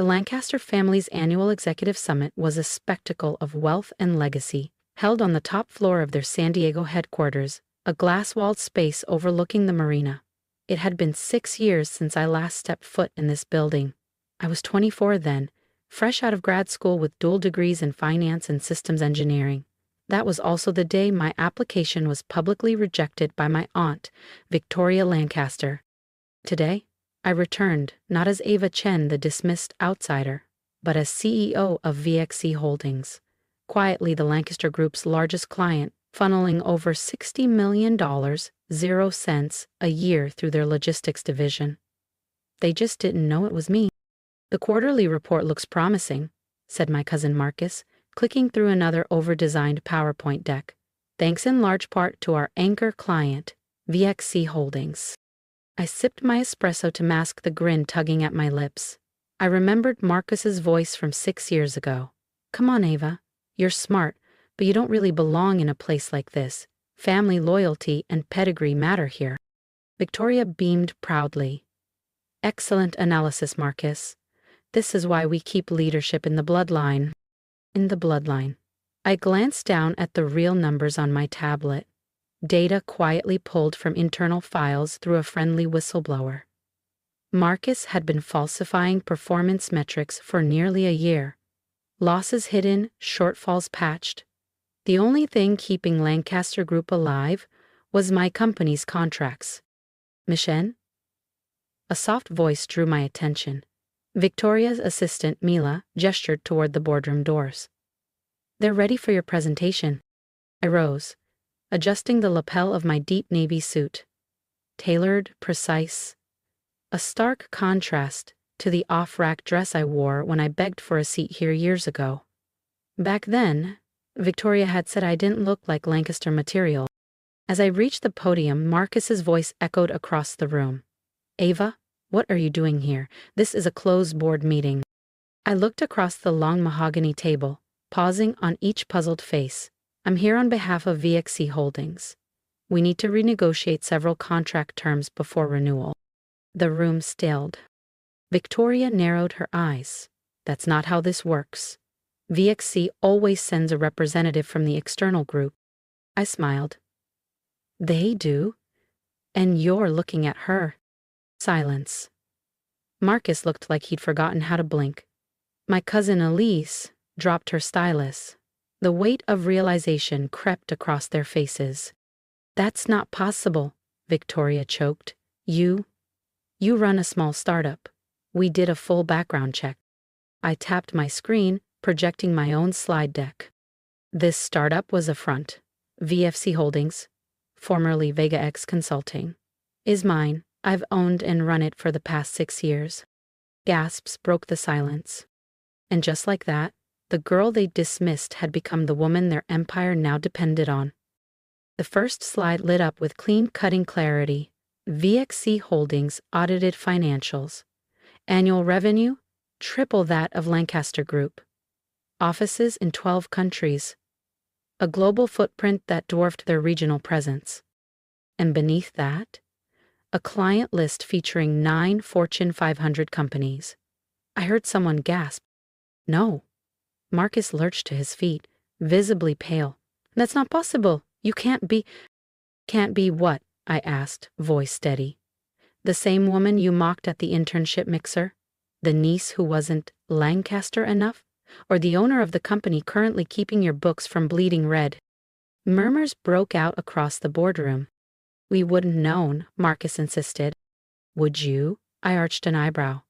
The Lancaster family's annual executive summit was a spectacle of wealth and legacy, held on the top floor of their San Diego headquarters, a glass-walled space overlooking the marina. It had been 6 years since I last stepped foot in this building. I was 24 then, fresh out of grad school with dual degrees in finance and systems engineering. That was also the day my application was publicly rejected by my aunt, Victoria Lancaster. Today, I returned, not as Ava Chen, the dismissed outsider, but as CEO of VXC Holdings, quietly the Lancaster Group's largest client, funneling over $60 million, 0 cents, a year through their logistics division. They just didn't know it was me. "The quarterly report looks promising," said my cousin Marcus, clicking through another over-designed PowerPoint deck, "thanks in large part to our anchor client, VXC Holdings." I sipped my espresso to mask the grin tugging at my lips. I remembered Marcus's voice from 6 years ago. "Come on, Ava. You're smart, but you don't really belong in a place like this. Family loyalty and pedigree matter here." Victoria beamed proudly. "Excellent analysis, Marcus. This is why we keep leadership in the bloodline." In the bloodline. I glanced down at the real numbers on my tablet. Data quietly pulled from internal files through a friendly whistleblower. Marcus had been falsifying performance metrics for nearly a year. Losses hidden, shortfalls patched. The only thing keeping Lancaster Group alive was my company's contracts. "Michelle?" A soft voice drew my attention. Victoria's assistant, Mila, gestured toward the boardroom doors. "They're ready for your presentation." I rose, adjusting the lapel of my deep navy suit. Tailored, precise. A stark contrast to the off-rack dress I wore when I begged for a seat here years ago. Back then, Victoria had said I didn't look like Lancaster material. As I reached the podium, Marcus's voice echoed across the room. "Ava, what are you doing here? This is a closed board meeting." I looked across the long mahogany table, pausing on each puzzled face. "I'm here on behalf of VXC Holdings. We need to renegotiate several contract terms before renewal." The room stilled. Victoria narrowed her eyes. "That's not how this works. VXC always sends a representative from the external group." I smiled. "They do? And you're looking at her." Silence. Marcus looked like he'd forgotten how to blink. My cousin Elise dropped her stylus. The weight of realization crept across their faces. "That's not possible," Victoria choked. You run a small startup. We did a full background check." I tapped my screen, projecting my own slide deck. "This startup was a front. VFC Holdings, formerly Vega X Consulting, is mine. I've owned and run it for the past 6 years." Gasps broke the silence. And just like that, the girl they dismissed had become the woman their empire now depended on. The first slide lit up with clean-cutting clarity. VXC Holdings audited financials. Annual revenue, triple that of Lancaster Group. Offices in 12 countries. A global footprint that dwarfed their regional presence. And beneath that, a client list featuring 9 Fortune 500 companies. I heard someone gasp. "No." Marcus lurched to his feet, visibly pale. "That's not possible. You can't be—" "Can't be what?" I asked, voice steady. "The same woman you mocked at the internship mixer? The niece who wasn't Lancaster enough? Or the owner of the company currently keeping your books from bleeding red?" Murmurs broke out across the boardroom. "We wouldn't known," Marcus insisted. "Would you?" I arched an eyebrow.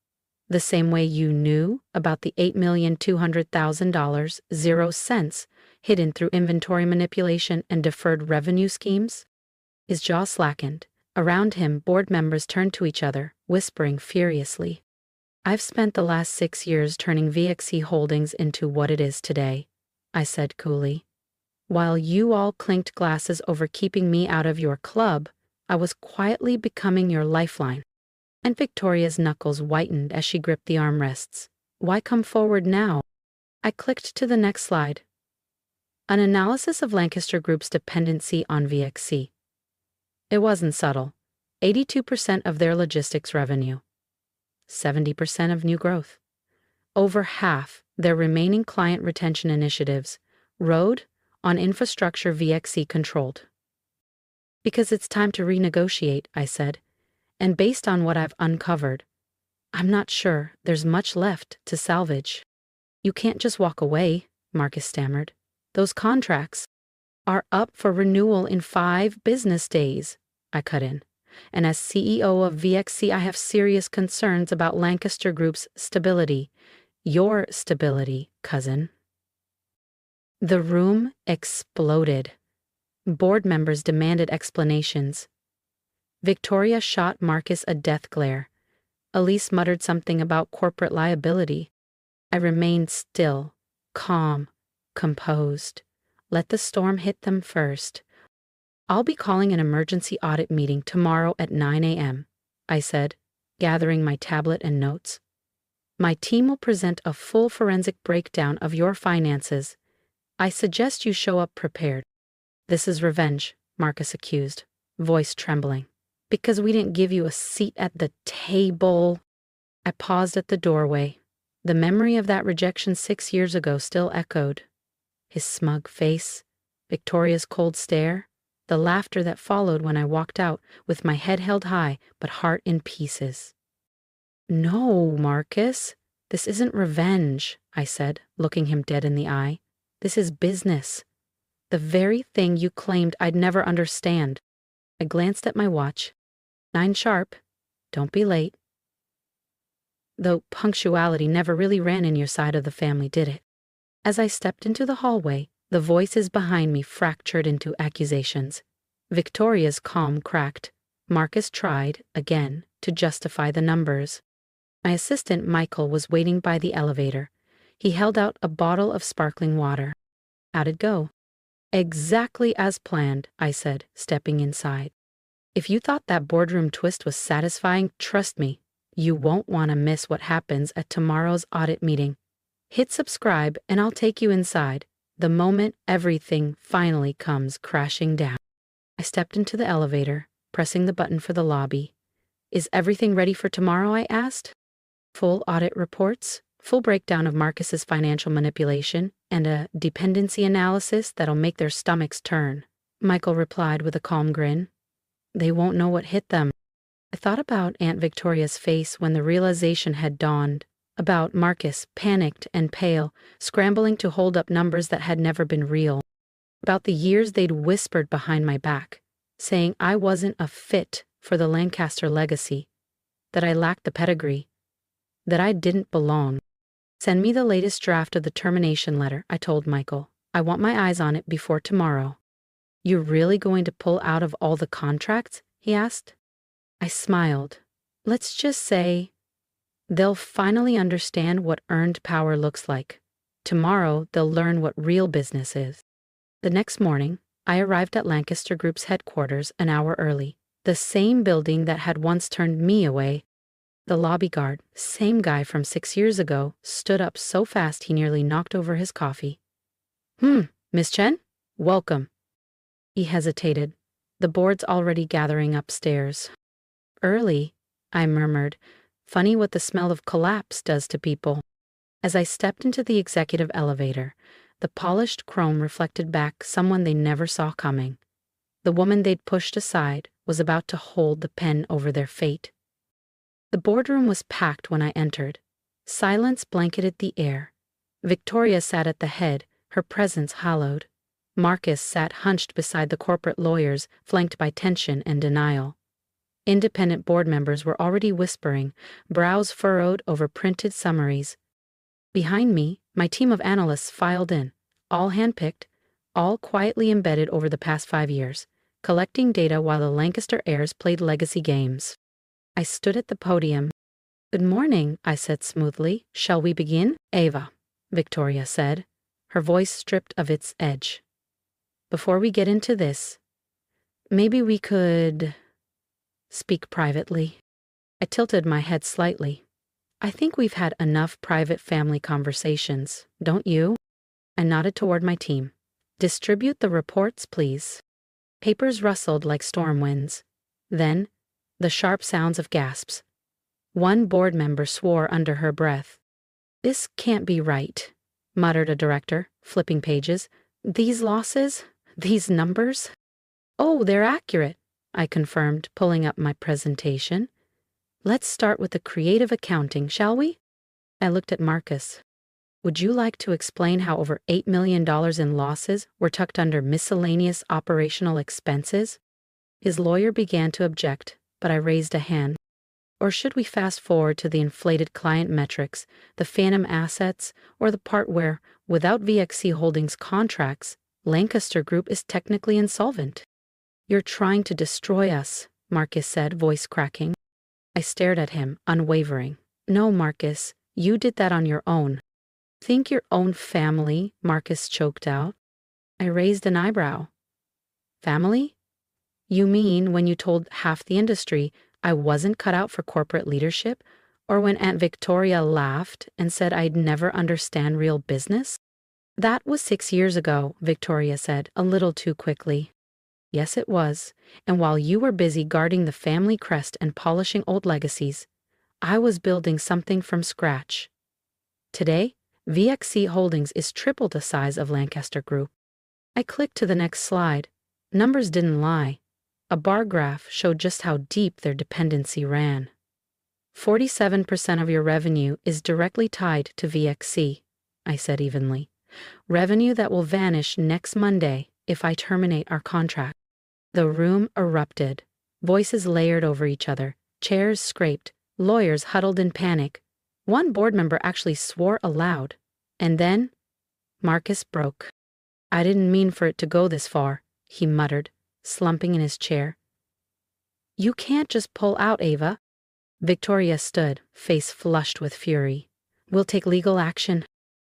"The same way you knew about the $8,200,000, 0 cents, hidden through inventory manipulation and deferred revenue schemes?" His jaw slackened. Around him, board members turned to each other, whispering furiously. "I've spent the last 6 years turning VXC Holdings into what it is today," I said coolly. "While you all clinked glasses over keeping me out of your club, I was quietly becoming your lifeline." And Victoria's knuckles whitened as she gripped the armrests. "Why come forward now?" I clicked to the next slide. An analysis of Lancaster Group's dependency on VXC. It wasn't subtle. 82% of their logistics revenue. 70% of new growth. Over half their remaining client retention initiatives rode on infrastructure VXC controlled. Because it's time to renegotiate, I said, and based on what I've uncovered, I'm not sure there's much left to salvage. You can't just walk away, Marcus stammered. Those contracts are up for renewal in 5 business days, I cut in. And as CEO of VXC, I have serious concerns about Lancaster Group's stability. Your stability, cousin. The room exploded. Board members demanded explanations. Victoria shot Marcus a death glare. Elise muttered something about corporate liability. I remained still, calm, composed. Let the storm hit them first. I'll be calling an emergency audit meeting tomorrow at 9 a.m., I said, gathering my tablet and notes. My team will present a full forensic breakdown of your finances. I suggest you show up prepared. This is revenge, Marcus accused, voice trembling. Because we didn't give you a seat at the table. I paused at the doorway. The memory of that rejection 6 years ago still echoed. His smug face, Victoria's cold stare, the laughter that followed when I walked out with my head held high but heart in pieces. No, Marcus, this isn't revenge, I said, looking him dead in the eye. This is business. The very thing you claimed I'd never understand. I glanced at my watch. 9 sharp. Don't be late. Though punctuality never really ran in your side of the family, did it? As I stepped into the hallway, the voices behind me fractured into accusations. Victoria's calm cracked. Marcus tried, again, to justify the numbers. My assistant, Michael, was waiting by the elevator. He held out a bottle of sparkling water. How'd it go? Exactly as planned, I said, stepping inside. If you thought that boardroom twist was satisfying, trust me, you won't want to miss what happens at tomorrow's audit meeting. Hit subscribe and I'll take you inside, the moment everything finally comes crashing down. I stepped into the elevator, pressing the button for the lobby. Is everything ready for tomorrow? I asked. Full audit reports, full breakdown of Marcus's financial manipulation, and a dependency analysis that'll make their stomachs turn, Michael replied with a calm grin. They won't know what hit them. I thought about Aunt Victoria's face when the realization had dawned, about Marcus, panicked and pale, scrambling to hold up numbers that had never been real, about the years they'd whispered behind my back, saying I wasn't a fit for the Lancaster legacy, that I lacked the pedigree, that I didn't belong. Send me the latest draft of the termination letter, I told Michael. I want my eyes on it before tomorrow. You're really going to pull out of all the contracts? He asked. I smiled. Let's just say they'll finally understand what earned power looks like. Tomorrow, they'll learn what real business is. The next morning, I arrived at Lancaster Group's headquarters an hour early, the same building that had once turned me away. The lobby guard, same guy from 6 years ago, stood up so fast he nearly knocked over his coffee. Miss Chen? Welcome. He hesitated. The board's already gathering upstairs. Early, I murmured. Funny what the smell of collapse does to people. As I stepped into the executive elevator, the polished chrome reflected back someone they never saw coming. The woman they'd pushed aside was about to hold the pen over their fate. The boardroom was packed when I entered. Silence blanketed the air. Victoria sat at the head, her presence hallowed. Marcus sat hunched beside the corporate lawyers, flanked by tension and denial. Independent board members were already whispering, brows furrowed over printed summaries. Behind me, my team of analysts filed in, all handpicked, all quietly embedded over the past 5 years, collecting data while the Lancaster heirs played legacy games. I stood at the podium. Good morning, I said smoothly. Shall we begin? Ava, Victoria said, her voice stripped of its edge. Before we get into this, maybe we could speak privately. I tilted my head slightly. I think we've had enough private family conversations, don't you? I nodded toward my team. Distribute the reports, please. Papers rustled like storm winds. Then, the sharp sounds of gasps. One board member swore under her breath. "This can't be right," muttered a director, flipping pages. "These losses? These numbers?" "Oh, they're accurate," I confirmed, pulling up my presentation. "Let's start with the creative accounting, shall we?" I looked at Marcus. "Would you like to explain how over $8 million in losses were tucked under miscellaneous operational expenses?" His lawyer began to object, but I raised a hand. "Or should we fast forward to the inflated client metrics, the phantom assets, or the part where, without VXC Holdings contracts, Lancaster Group is technically insolvent?" "You're trying to destroy us," Marcus said, voice cracking. I stared at him, unwavering. "No, Marcus, you did that on your own." "Think your own family," Marcus choked out. I raised an eyebrow. "Family? You mean when you told half the industry I wasn't cut out for corporate leadership, or when Aunt Victoria laughed and said I'd never understand real business?" "That was 6 years ago," Victoria said, a little too quickly. "Yes, it was, and while you were busy guarding the family crest and polishing old legacies, I was building something from scratch. Today, VXC Holdings is triple the size of Lancaster Group." I clicked to the next slide. Numbers didn't lie. A bar graph showed just how deep their dependency ran. 47% of your revenue is directly tied to VXC, I said evenly. "Revenue that will vanish next Monday if I terminate our contract." The room erupted. Voices layered over each other. Chairs scraped. Lawyers huddled in panic. One board member actually swore aloud. And then Marcus broke. "I didn't mean for it to go this far," he muttered, slumping in his chair. "You can't just pull out, Ava." Victoria stood, face flushed with fury. "We'll take legal action."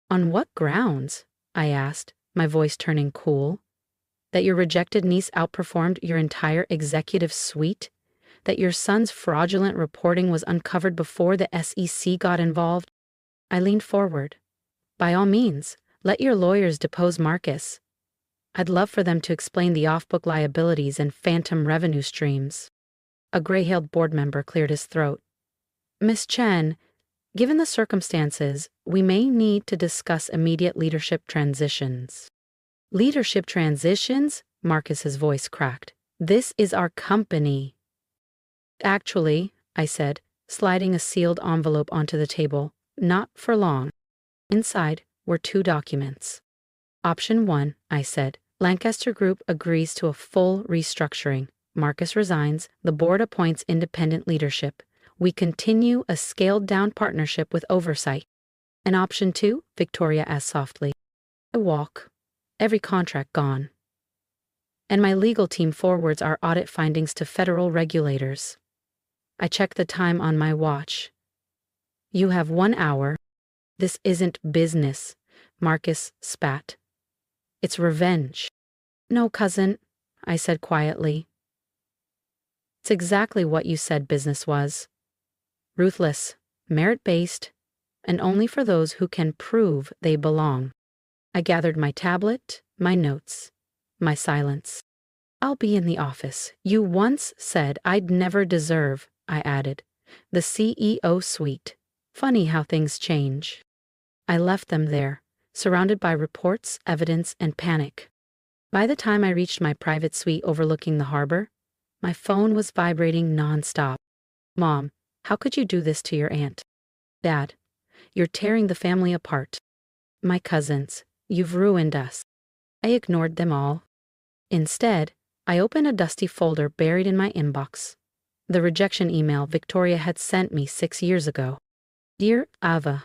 "On what grounds?" I asked, my voice turning cool. "That your rejected niece outperformed your entire executive suite? That your son's fraudulent reporting was uncovered before the SEC got involved?" I leaned forward. "By all means, let your lawyers depose Marcus. I'd love for them to explain the off-book liabilities and phantom revenue streams." A gray-haired board member cleared his throat. "Miss Chen, given the circumstances, we may need to discuss immediate leadership transitions." "Leadership transitions?" Marcus's voice cracked. "This is our company." "Actually," I said, sliding a sealed envelope onto the table, "not for long." Inside were 2 documents. "Option 1, I said, "Lancaster Group agrees to a full restructuring. Marcus resigns, the board appoints independent leadership. We continue a scaled-down partnership with oversight." "And option 2, Victoria asked softly. "I walk. Every contract gone. And my legal team forwards our audit findings to federal regulators." I checked the time on my watch. "You have 1 hour. This isn't business," Marcus spat. "It's revenge." "No, cousin," I said quietly. "It's exactly what you said business was. Ruthless, merit-based, and only for those who can prove they belong." I gathered my tablet, my notes, my silence. "I'll be in the office. You once said I'd never deserve," I added, "the CEO suite. Funny how things change." I left them there, surrounded by reports, evidence, and panic. By the time I reached my private suite overlooking the harbor, my phone was vibrating nonstop. "Mom, how could you do this to your aunt?" "Dad, you're tearing the family apart." "My cousins, you've ruined us." I ignored them all. Instead, I opened a dusty folder buried in my inbox. The rejection email Victoria had sent me 6 years ago. "Dear Ava,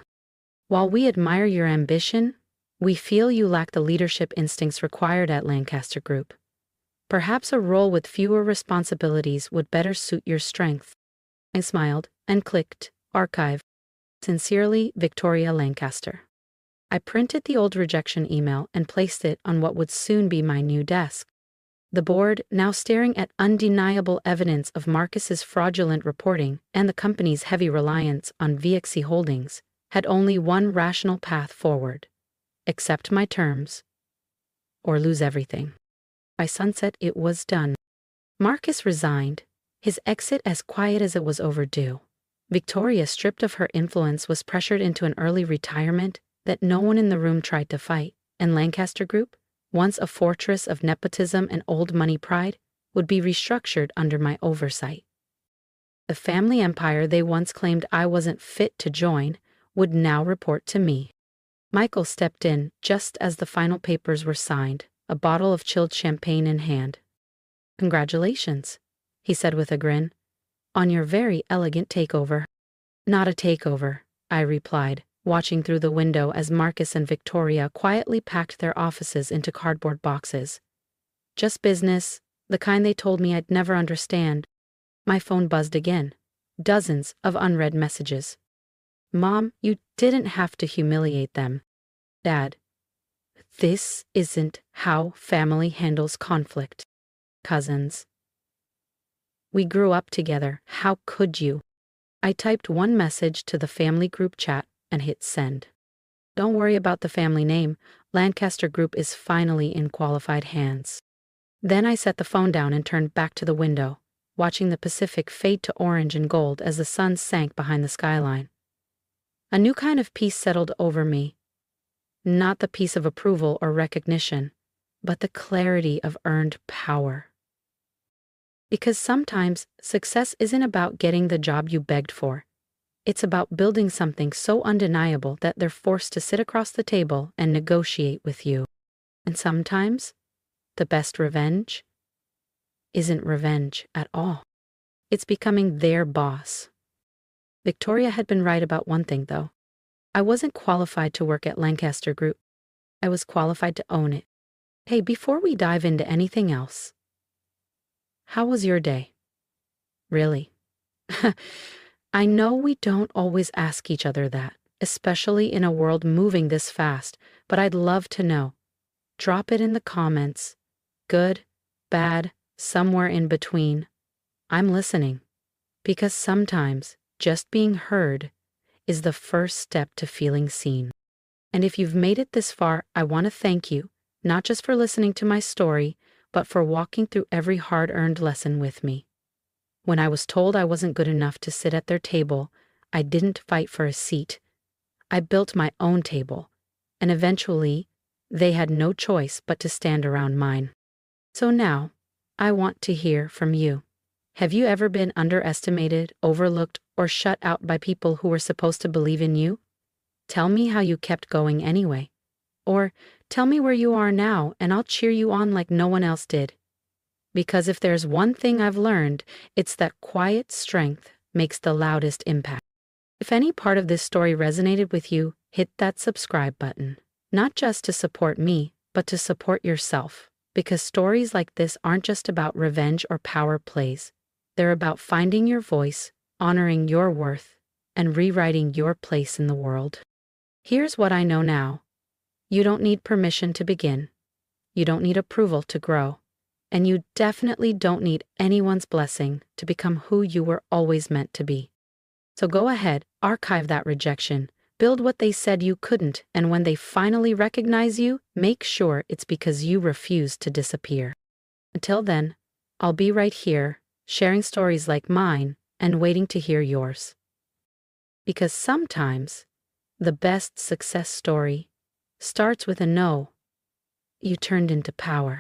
while we admire your ambition, we feel you lack the leadership instincts required at Lancaster Group. Perhaps a role with fewer responsibilities would better suit your strength." I smiled and clicked Archive. "Sincerely, Victoria Lancaster." I printed the old rejection email and placed it on what would soon be my new desk. The board, now staring at undeniable evidence of Marcus's fraudulent reporting and the company's heavy reliance on VXC Holdings, had only one rational path forward: accept my terms, or lose everything. By sunset, it was done. Marcus resigned, his exit as quiet as it was overdue. Victoria, stripped of her influence, was pressured into an early retirement that no one in the room tried to fight, and Lancaster Group, once a fortress of nepotism and old money pride, would be restructured under my oversight. The family empire they once claimed I wasn't fit to join would now report to me. Michael stepped in just as the final papers were signed, a bottle of chilled champagne in hand. "Congratulations," he said with a grin, "on your very elegant takeover." "Not a takeover," I replied, watching through the window as Marcus and Victoria quietly packed their offices into cardboard boxes. "Just business, the kind they told me I'd never understand." My phone buzzed again. Dozens of unread messages. "Mom, you didn't have to humiliate them." "Dad, this isn't how family handles conflict." "Cousins. We grew up together. How could you?" I typed one message to the family group chat and hit send. "Don't worry about the family name. Lancaster Group is finally in qualified hands." Then I set the phone down and turned back to the window, watching the Pacific fade to orange and gold as the sun sank behind the skyline. A new kind of peace settled over me. Not the peace of approval or recognition, but the clarity of earned power. Because sometimes success isn't about getting the job you begged for. It's about building something so undeniable that they're forced to sit across the table and negotiate with you. And sometimes, the best revenge isn't revenge at all. It's becoming their boss. Victoria had been right about one thing, though. I wasn't qualified to work at Lancaster Group. I was qualified to own it. Hey, before we dive into anything else, how was your day? Really? I know we don't always ask each other that, especially in a world moving this fast, but I'd love to know. Drop it in the comments. Good, bad, somewhere in between. I'm listening. Because sometimes just being heard is the first step to feeling seen. And if you've made it this far, I want to thank you, not just for listening to my story, but for walking through every hard-earned lesson with me. When I was told I wasn't good enough to sit at their table, I didn't fight for a seat. I built my own table, and eventually, they had no choice but to stand around mine. So now, I want to hear from you. Have you ever been underestimated, overlooked, or shut out by people who were supposed to believe in you? Tell me how you kept going anyway. Or tell me where you are now, and I'll cheer you on like no one else did. Because if there's one thing I've learned, it's that quiet strength makes the loudest impact. If any part of this story resonated with you, hit that subscribe button. Not just to support me, but to support yourself. Because stories like this aren't just about revenge or power plays. They're about finding your voice, honoring your worth, and rewriting your place in the world. Here's what I know now. You don't need permission to begin. You don't need approval to grow. And you definitely don't need anyone's blessing to become who you were always meant to be. So go ahead, archive that rejection, build what they said you couldn't, and when they finally recognize you, make sure it's because you refused to disappear. Until then, I'll be right here, sharing stories like mine and waiting to hear yours. Because sometimes, the best success story starts with a no you turned into power.